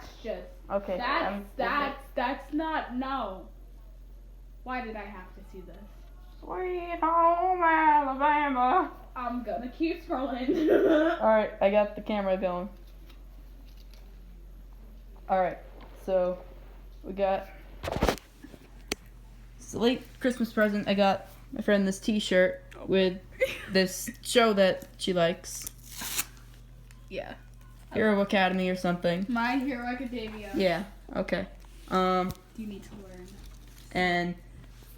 That's just... Okay. That's not... No. Why did I have to see this? Sweet home Alabama. I'm gonna keep scrolling. Alright, I got the camera going. Alright, so we got... It's a late Christmas present. I got my friend this t-shirt with this show that she likes. Yeah. Hero Academy or something. My Hero Academia. Yeah, okay. You need to learn. And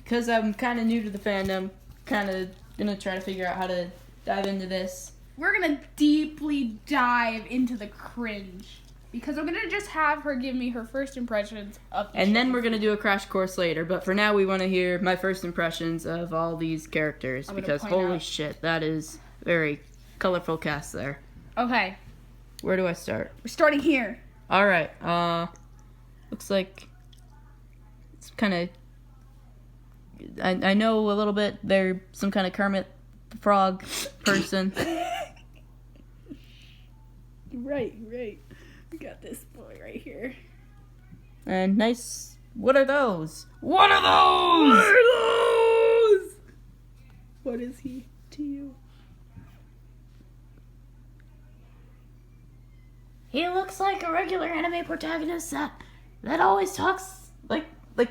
because I'm kind of new to the fandom, kind of gonna try to figure out how to dive into this. We're gonna deeply dive into the cringe. Because I'm gonna just have her give me her first impressions of the And show. then we're gonna do a crash course later. But for now, we want to hear my first impressions of all these characters. Because holy shit, that is very colorful cast there. Okay. Where do I start? We're starting here. Alright, looks like it's kind of... I know a little bit. They're some kind of Kermit the Frog person. Right. We got this boy right here. And nice... What are those? What are those? What are those? What is he to you? He looks like a regular anime protagonist that always talks like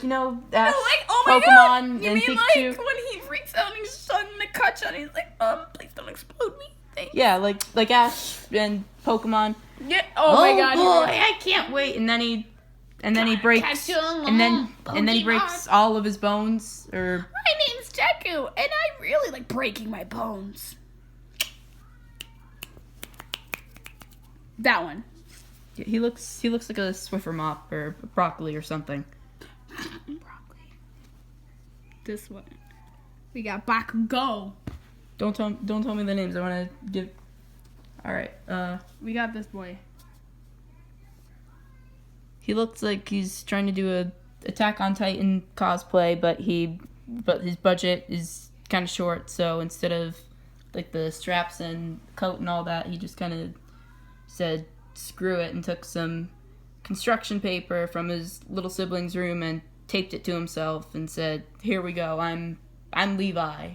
you know, Ash, oh my Pokemon, God. and You mean Pikachu. like when he freaks out and he's suddenly the cut shot and he's like, please don't explode me. Thanks. Yeah, like Ash and Pokemon. Yeah. Oh my God. Boy, I can't wait. And then he breaks and then he breaks all of his bones. Or my name's Deku, and I really like breaking my bones. That one. he looks like a Swiffer mop or broccoli or something. Broccoli. This one. We got Bakugo. Don't tell me the names. I want to give. All right. We got this boy. He looks like he's trying to do a Attack on Titan cosplay, but his budget is kind of short. So instead of like the straps and coat and all that, he just kind of said screw it and took some construction paper from his little sibling's room and taped it to himself and said, "Here we go. I'm Levi."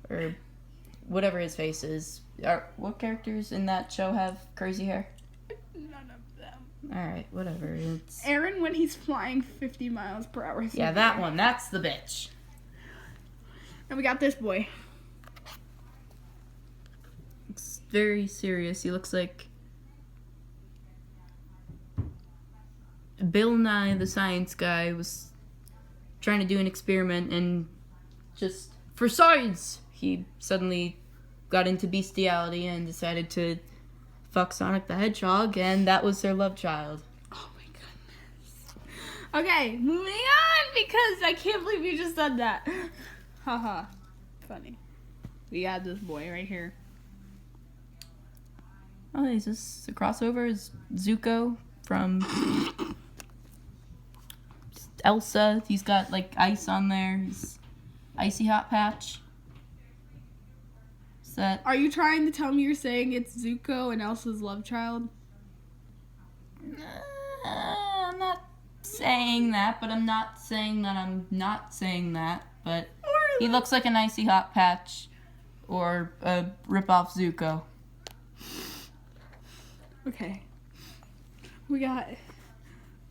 Or whatever his face is. What characters in that show have crazy hair? None of them. Alright, whatever. It's Aaron when he's flying 50 miles per hour. yeah, that one. That's the bitch. And we got this boy. Looks very serious. He looks like Bill Nye the Science Guy was trying to do an experiment and just for science he suddenly got into bestiality and decided to fuck Sonic the Hedgehog, and that was their love child. Oh my goodness. Okay, moving on because I can't believe you just said that. Haha. Funny. We got this boy right here. Oh, is this a crossover? Is Zuko from Elsa? He's got like ice on there. His icy hot patch. Is that? Are you trying to tell me you're saying it's Zuko and Elsa's love child? I'm not saying that, but I'm not saying that I'm not saying that. But he looks like an icy hot patch or a rip-off Zuko. Okay. We got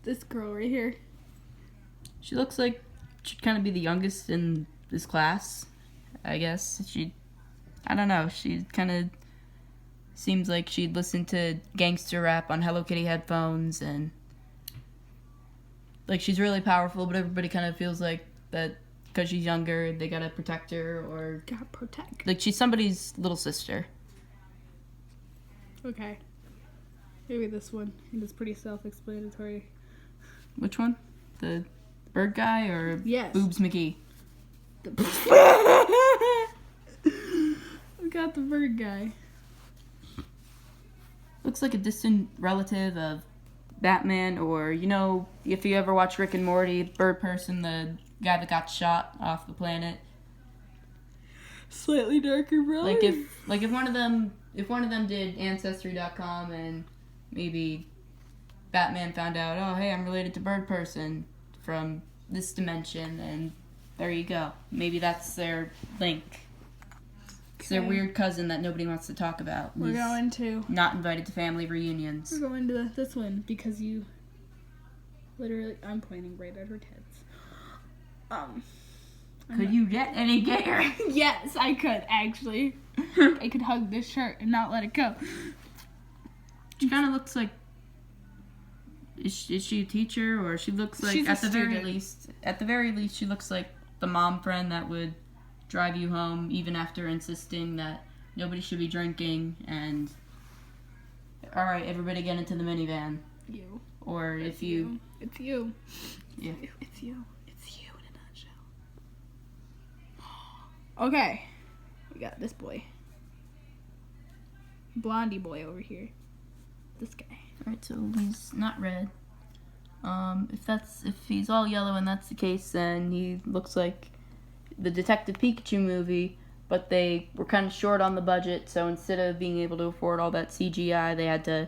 this girl right here. She looks like she'd kind of be the youngest in this class, I guess. I don't know, she kind of seems like she'd listen to gangster rap on Hello Kitty headphones, and like she's really powerful, but everybody kind of feels like that because she's younger, they gotta protect her, or Gotta protect. like she's somebody's little sister. Okay. Maybe this one. It is pretty self-explanatory. Which one? The bird guy or Yes. Boobs McGee? We got the bird guy. Looks like a distant relative of Batman, or, you know, if you ever watch Rick and Morty, bird person, the guy that got shot off the planet. Slightly darker brother. Like if one of them if one of them did Ancestry.com and maybe Batman found out, oh, hey, I'm related to Bird Person from this dimension, and there you go. Maybe that's their link. It's their weird cousin that nobody wants to talk about. We're going to... Not invited to family reunions. We're going to this one because you... Literally, I'm pointing right at her tits. Could you get any gayer? Yes, I could, actually. I could hug this shirt and not let it go. She kind of looks like... Is she a teacher? Or she looks like, She's at the very least, she looks like the mom friend that would drive you home even after insisting that nobody should be drinking and... Alright, everybody get into the minivan. You. Or if you... It's you. Yeah. It's you. It's you in a nutshell. Okay. We got this boy. Blondie boy over here. This guy. Alright, so he's not red. If he's all yellow and that's the case, then he looks like the Detective Pikachu movie, but they were kind of short on the budget, so instead of being able to afford all that CGI, they had to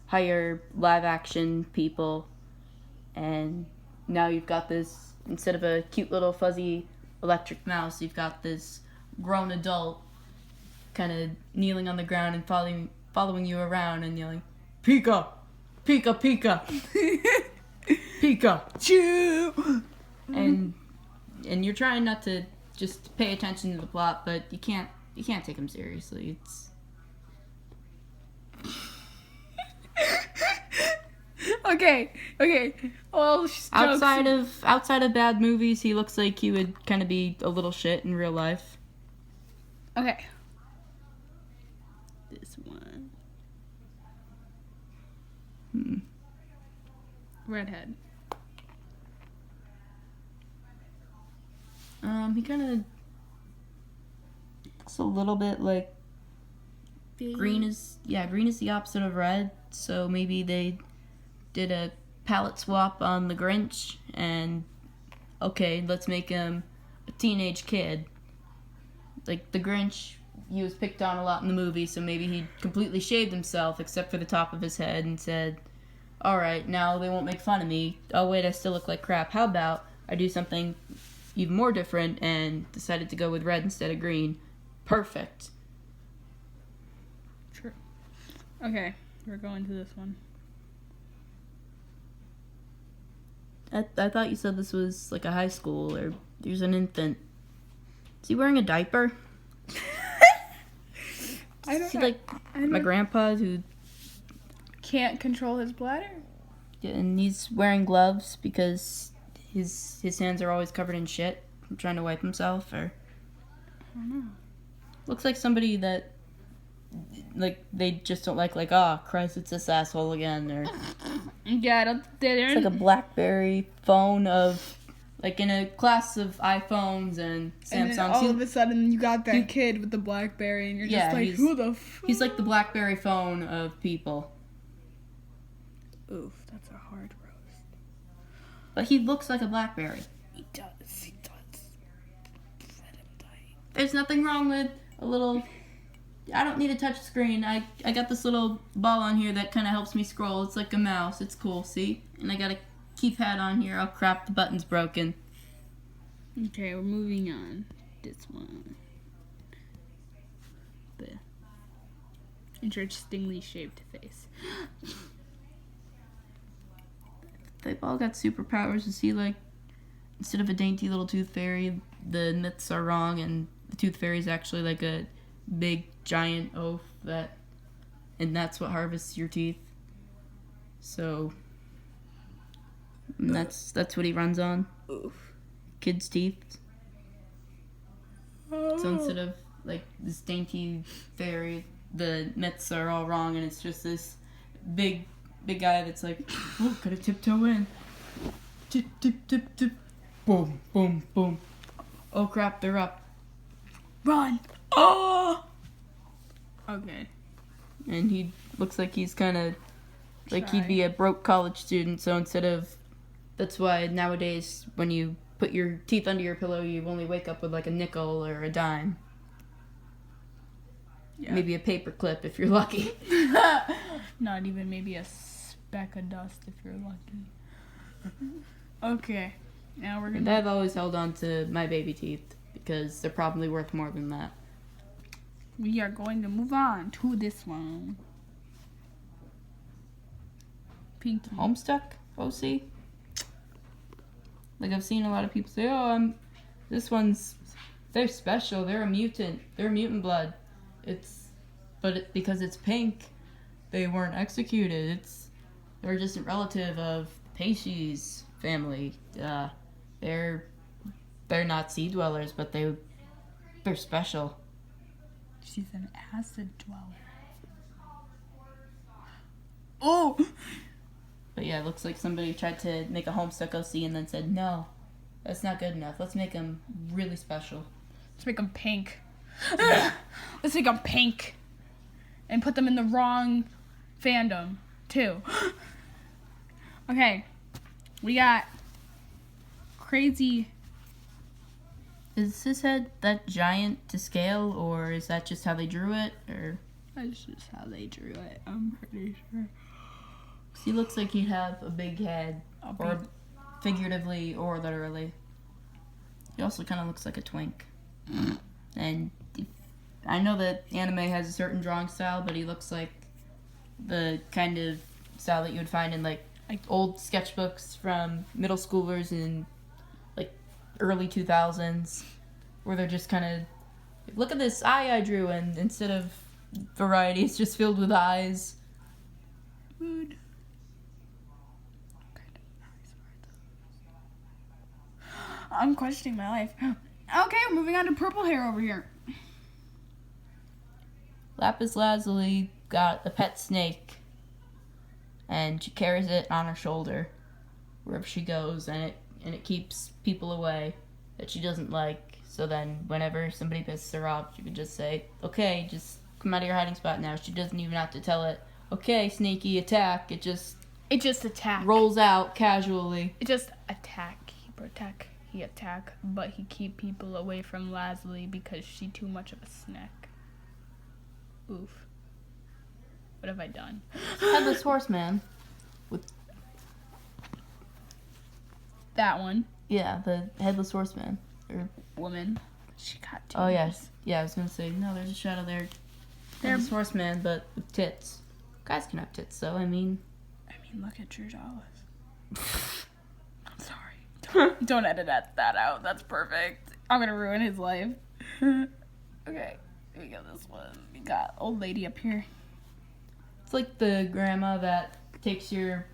hire live action people. And now you've got this, instead of a cute little fuzzy electric mouse, you've got this grown adult kind of kneeling on the ground and following you around and yelling, Pika! Pika, Pika! Pika! Choo! And you're trying not to just pay attention to the plot, but you can't take him seriously. It's... Okay. Well, outside of bad movies, he looks like he would kind of be a little shit in real life. Okay. This one. Redhead. He kind of looks a little bit like green is the opposite of red. So maybe they did a palette swap on the Grinch, and okay, let's make him a teenage kid. Like the Grinch, he was picked on a lot in the movie, so maybe he completely shaved himself except for the top of his head and said, alright, now they won't make fun of me. Oh wait, I still look like crap. How about I do something even more different and decided to go with red instead of green. Perfect. True. Okay, we're going to this one. I thought you said this was like a high school or there's an infant. Is he wearing a diaper? I don't Is he know. like my grandpa who Can't control his bladder? and he's wearing gloves because his hands are always covered in shit from trying to wipe himself, or I don't know. looks like somebody that like they just don't like oh Christ, it's this asshole again, or Yeah, I don't. it's like a BlackBerry phone of like in a class of iPhones and Samsungs. And then all of a sudden, you got that kid with the BlackBerry, and you're just like, who the fuck? He's like the BlackBerry phone of people. Oof, that's a hard roast. But he looks like a BlackBerry. He does. Let him die. There's nothing wrong with a little... I don't need a touch screen. I got this little ball on here that kind of helps me scroll. It's like a mouse. It's cool, see? And I got a keypad on here. Oh crap, the button's broken. Okay, we're moving on. This one. The interestingly shaped face. They've all got superpowers. You see, like, instead of a dainty little tooth fairy, the myths are wrong, and the tooth fairy is actually like a big giant oaf and that's what harvests your teeth. So that's what he runs on. Oof. Kids' teeth. So instead of like this dainty fairy, the myths are all wrong, and it's just this big guy that's like, oh, gotta tiptoe in. Tip, tip, tip, tip. Boom, boom, boom. Oh crap, they're up. Run! Oh! Okay. And he looks like he's kind of like Shy. he'd be a broke college student, so instead of... That's why nowadays when you put your teeth under your pillow, you only wake up with like a nickel or a dime. Yeah. Maybe a paper clip if you're lucky. Not even maybe a speck of dust if you're lucky. Okay. Now we're And gonna. I've always held on to my baby teeth because they're probably worth more than that. We are going to move on to this one. Pinky. Homestuck OC. Like I've seen a lot of people say, "Oh, they're special. They're a mutant. They're mutant blood." Because it's pink, they weren't executed. They're a distant relative of the Pesci's family. They're not sea dwellers, but they're special. She's an acid dweller. Oh! But yeah, it looks like somebody tried to make a Homestuck OC and then said, "No, that's not good enough. Let's make them really special. Let's make them pink. Let's make them pink. And put them in the wrong fandom, too. Okay. We got crazy. Is his head that giant to scale, or is that just how they drew it? Or That's just how they drew it, I'm pretty sure. 'cause he looks like he'd have a big head, or figuratively or literally. He also kind of looks like a twink. And I know that anime has a certain drawing style, but he looks like the kind of style that you would find in like old sketchbooks from middle schoolers in like early 2000s, where they're just kind of, look at this eye I drew, and instead of variety, it's just filled with eyes. Food. I'm questioning my life. Okay, moving on to purple hair over here. Lapis Lazuli got a pet snake, and she carries it on her shoulder wherever she goes, and it keeps people away that she doesn't like. So then whenever somebody pisses her off, she could just say, "Okay, just come out of your hiding spot now." She doesn't even have to tell it, "Okay, sneaky, attack." It just attack. rolls out casually. It just attack. He attack, but he keep people away from Lazuli because she too much of a snack. Oof. What have I done? Headless Horseman. That one. Yeah, the Headless Horseman. Or, Woman. She got two. oh, yes. Yeah, I was going to say, no, there's a shadow there. Headless Horseman, but with tits. Guys can have tits, though. I mean, look at George Alice. I'm sorry. Don't edit that out. That's perfect. I'm gonna ruin his life. Okay, we got this one. We got old lady up here. it's like the grandma that takes it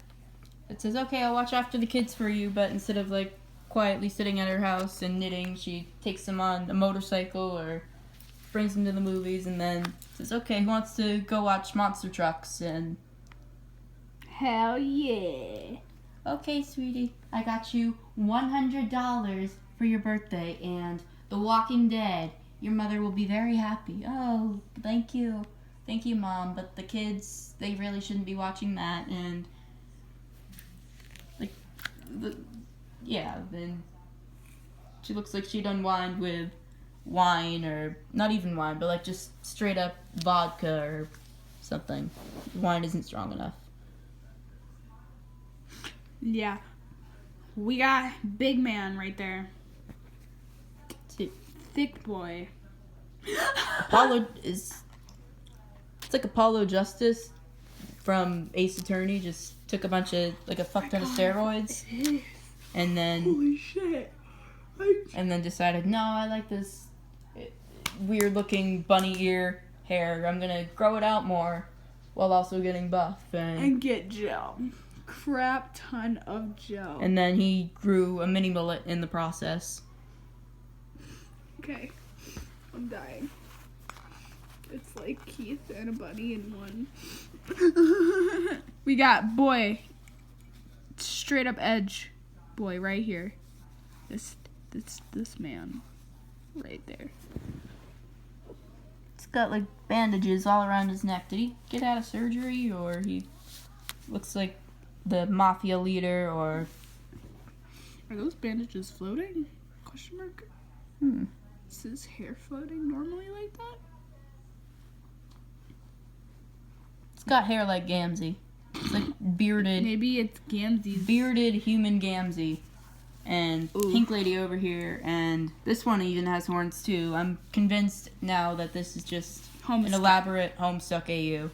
says, "Okay, I'll watch after the kids for you," but instead of like quietly sitting at her house and knitting, she takes them on a motorcycle or brings them to the movies, and then says, "Okay, who wants to go watch monster trucks?" And Hell yeah. "Okay, sweetie, I got you $100 for your birthday and The Walking Dead. Your mother will be very happy." "Oh, thank you. Thank you, Mom. But the kids, they really shouldn't be watching that." And, like, then she looks like she'd unwind with wine, or not even wine, but, like, just straight up vodka or something. Wine isn't strong enough. Yeah. We got big man right there. Thick boy. It's like Apollo Justice from Ace Attorney. Just took a fuck ton of steroids, and then Holy shit. and then decided, "No, I like this weird looking bunny ear hair. I'm gonna grow it out more while also getting buff." And get gel. Crap ton of gel. And then he grew a mini mullet in the process. Okay. I'm dying. It's like Keith and a bunny in one. We got boy. Straight up edge. Boy right here. This man. Right there. It's got like bandages all around his neck. Did he get out of surgery, or he looks like the mafia leader, or... Are those bandages floating? Question mark? Is his hair floating normally like that? got hair like Gamzee. It's like bearded. Maybe it's Gamzee's. Bearded human Gamzee. And Pink Lady over here. And this one even has horns too. I'm convinced now that this is just an elaborate Homestuck AU.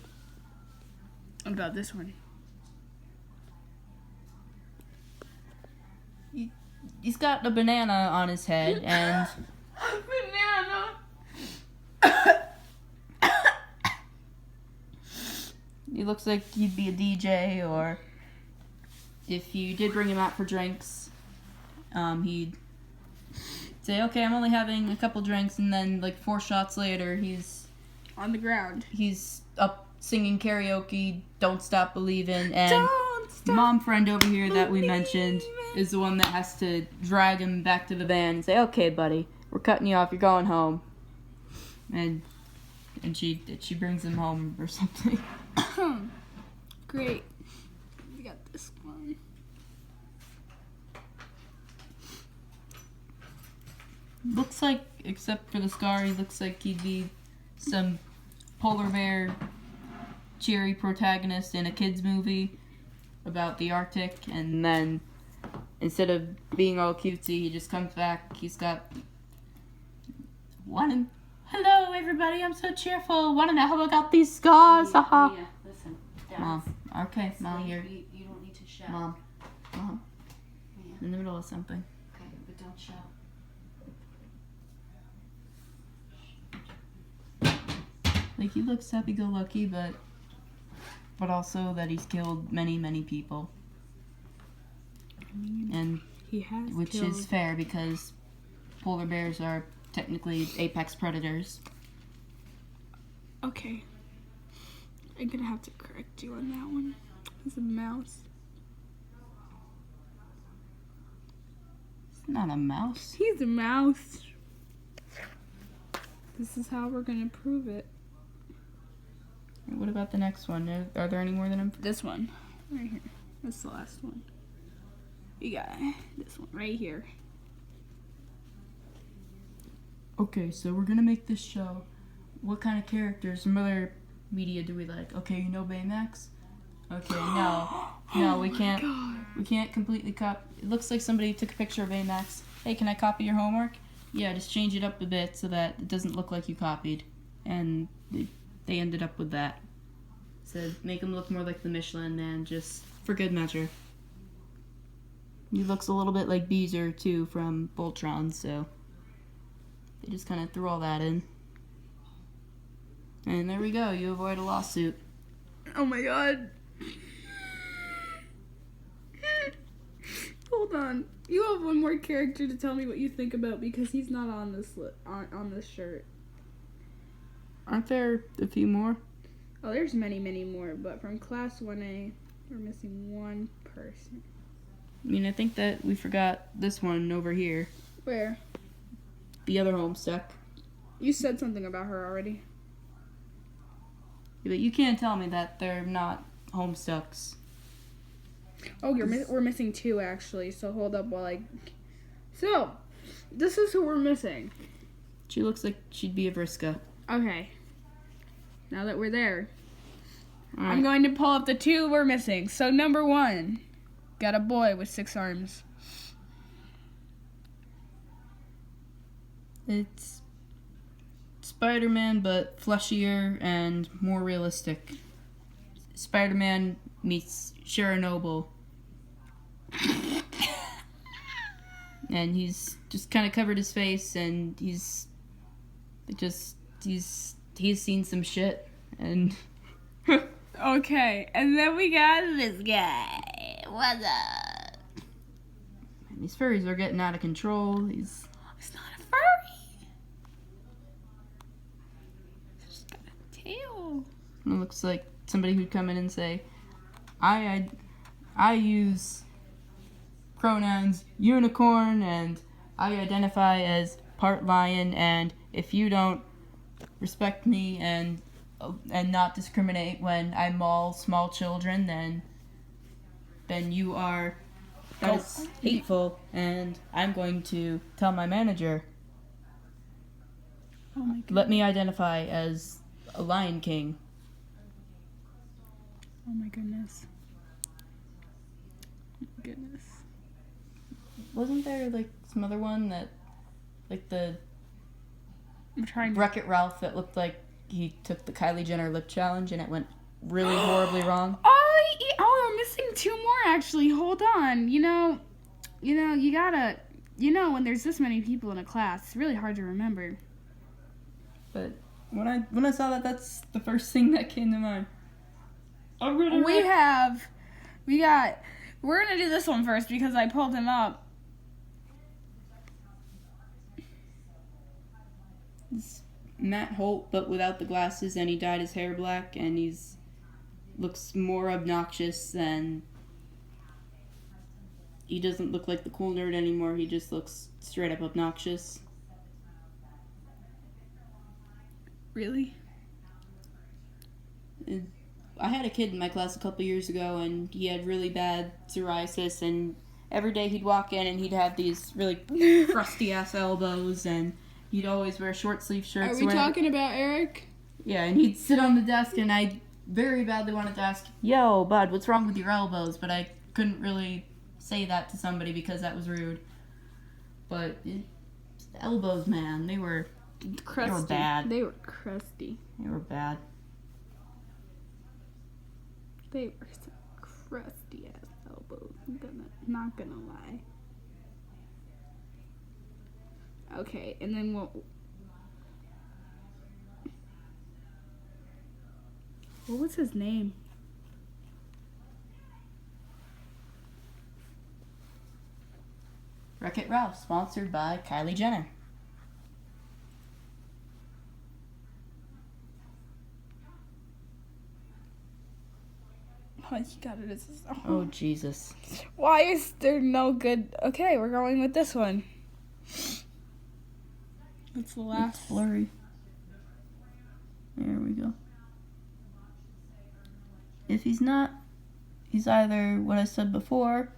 What about this one? He's got a banana on his head and... Banana! He looks like he'd be a DJ, or if you did bring him out for drinks, he'd say, okay, I'm only having a couple drinks, and then like 4 shots later, he's on the ground. He's up singing karaoke, Don't Stop Believin', and Don't stop mom friend over here that we mentioned is the one that has to drag him back to the van and say, okay, buddy, we're cutting you off, you're going home. And she brings him home or something. Great. We got this one. Looks like, except for the scar, he looks like he'd be some polar bear cheery protagonist in a kid's movie about the Arctic, and then instead of being all cutesy, he just comes back. He's got one. Hello, everybody. I'm so cheerful. Want to know how I got these scars? Haha. Yeah, listen. Mom. Okay, Mom, you're. You don't need to shout. Mom. Mom. Yeah. In the middle of something. Okay, but don't shout. Like, he looks happy-go-lucky, but also that he's killed many, many people. And He has which killed. is fair because polar bears are technically apex predators. Okay. I'm gonna have to correct you on that one. It's a mouse. It's not a mouse. He's a mouse. This is how we're gonna prove it. What about the next one? Are there any more than him? This one. Right here. That's the last one. You got this one right here. Okay, so we're gonna make this show. What kind of characters from other media do we like? Okay, you know Baymax? Okay, no, we can't. We can't completely copy. It looks like somebody took a picture of Baymax. Hey, can I copy your homework? Yeah, just change it up a bit so that it doesn't look like you copied. And they ended up with that. Said make him look more like the Michelin Man, just for good measure. He looks a little bit like Beezer too from Voltron, so they just kind of threw all that in. And there we go. You avoid a lawsuit. Oh my god. Hold on. You have one more character to tell me what you think about because he's not on this on this shirt. Aren't there a few more? Oh, there's many, many more, but from class 1A, we're missing one person. I mean, I think that we forgot this one over here. Where? The other Homestuck. You said something about her already. Yeah, but you can't tell me that they're not Homestucks. Oh, we're missing 2 actually. So hold up while I. So, this is who we're missing. She looks like she'd be a Vriska. Okay. Now that we're there, All I'm right. going to pull up the 2 we're missing. So number 1, got a boy with 6 arms. It's Spider-Man, but fleshier and more realistic. Spider-Man meets Sharon Noble. And he's just kind of covered his face, and he's seen some shit, and Okay, and then we got this guy. What's up? these furries are getting out of control. It's not a furry. It's just got a tail. It looks like somebody who'd come in and say, I use pronouns unicorn, and I identify as part lion, and if you don't respect me and not discriminate when I maul small children, then you are that is hateful, and I'm going to tell my manager. Oh my god. Let me identify as a Lion King. Oh my goodness. Oh my goodness. Wasn't there like some other one that, like the I'm trying to. Wreck-It Ralph that looked like he took the Kylie Jenner lip challenge and it went really horribly wrong? Oh, I'm missing two more actually. Hold on. You gotta. When there's this many people in a class, it's really hard to remember. But when I saw that, that's the first thing that came to mind. We're gonna do this one first because I pulled him up. It's Matt Holt, but without the glasses, and he dyed his hair black, and looks more obnoxious than. He doesn't look like the cool nerd anymore. He just looks straight up obnoxious. Really? I had a kid in my class a couple years ago, and he had really bad psoriasis, and every day he'd walk in and he'd have these really crusty ass elbows, and he'd always wear short sleeve shirts. Are we talking about Eric? Yeah, and he'd sit on the desk, and I very badly wanted to ask, "Yo, bud, what's wrong with your elbows?" But I couldn't really say that to somebody because that was rude. But the elbows, man, they were Crusty. bad. They were crusty. They were bad. They were some crusty ass elbows. Not gonna lie. Okay, and then what was his name? Wreck-It Ralph, sponsored by Kylie Jenner. Oh, you got it. Oh, Jesus. Why is there no good? Okay, we're going with this one. It's the last. It's blurry. There we go. If he's not, he's either what I said before.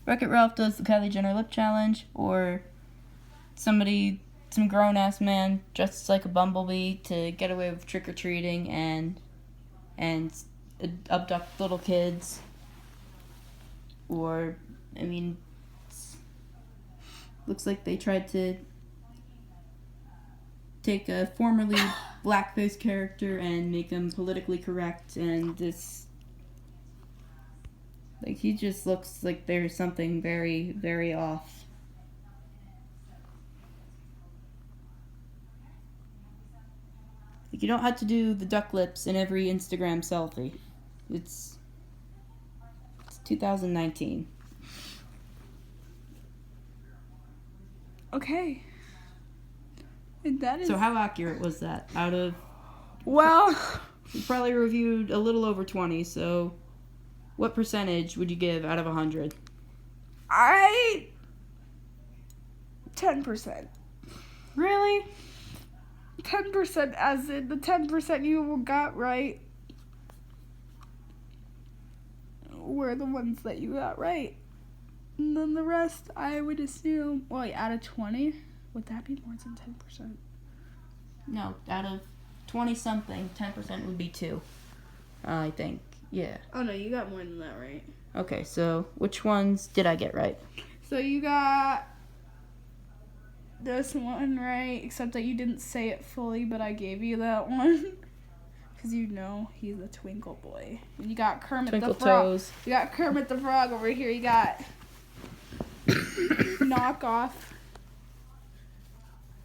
Wreck-It Ralph does the Kylie Jenner lip challenge, or some grown-ass man dresses like a bumblebee to get away with trick-or-treating and abduct little kids. Or, looks like they tried to take a formerly blackface character and make him politically correct, and he just looks like there's something very, very off. You don't have to do the duck lips in every Instagram selfie. It's 2019. Okay. And that is. So how accurate was that? Well, we probably reviewed a little over 20, so what percentage would you give out of 100? 10%. Really? 10%, as in the 10% you got right were the ones that you got right. And then the rest, I would assume, out of 20, would that be more than 10%? No, out of 20-something, 10% would be 2, I think. Yeah. Oh, no, you got more than that right. Okay, so which ones did I get right? So you got this one right, except that you didn't say it fully, but I gave you that one. Because he's a twinkle boy. And you got Kermit Twinkle the Frog. toes. You got Kermit the Frog over here. You got knockoff.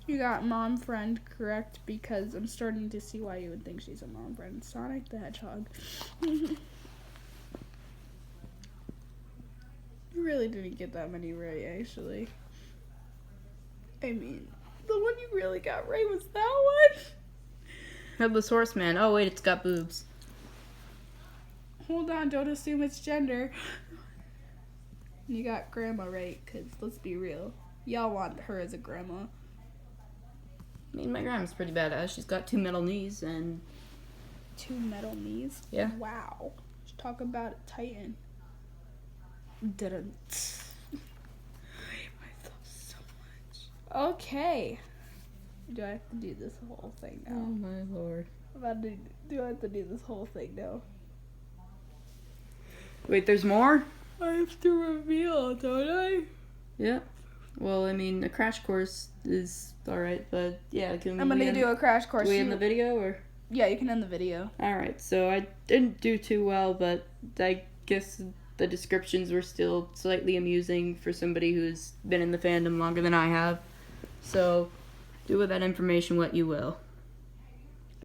You got mom friend, correct? Because I'm starting to see why you would think she's a mom friend. Sonic the Hedgehog. You really didn't get that many right, actually. The one you really got right was that one. Headless Horseman. Oh, wait, it's got boobs. Hold on, don't assume it's gender. You got grandma right, because let's be real. Y'all want her as a grandma. My grandma's pretty badass. She's got 2 metal knees and... 2 metal knees? Yeah. Wow. Let's talk about a titan. Didn't. I hate myself so much. Okay. Do I have to do this whole thing now? Oh, my lord. Do I have to do this whole thing now? Wait, there's more? I have to reveal, don't I? Yeah. Well, I mean, a crash course is alright, but yeah, can we I'm gonna do a crash course. Do we end the video, or? Yeah, you can end the video. Alright, so I didn't do too well, but I guess the descriptions were still slightly amusing for somebody who's been in the fandom longer than I have. So, do with that information what you will.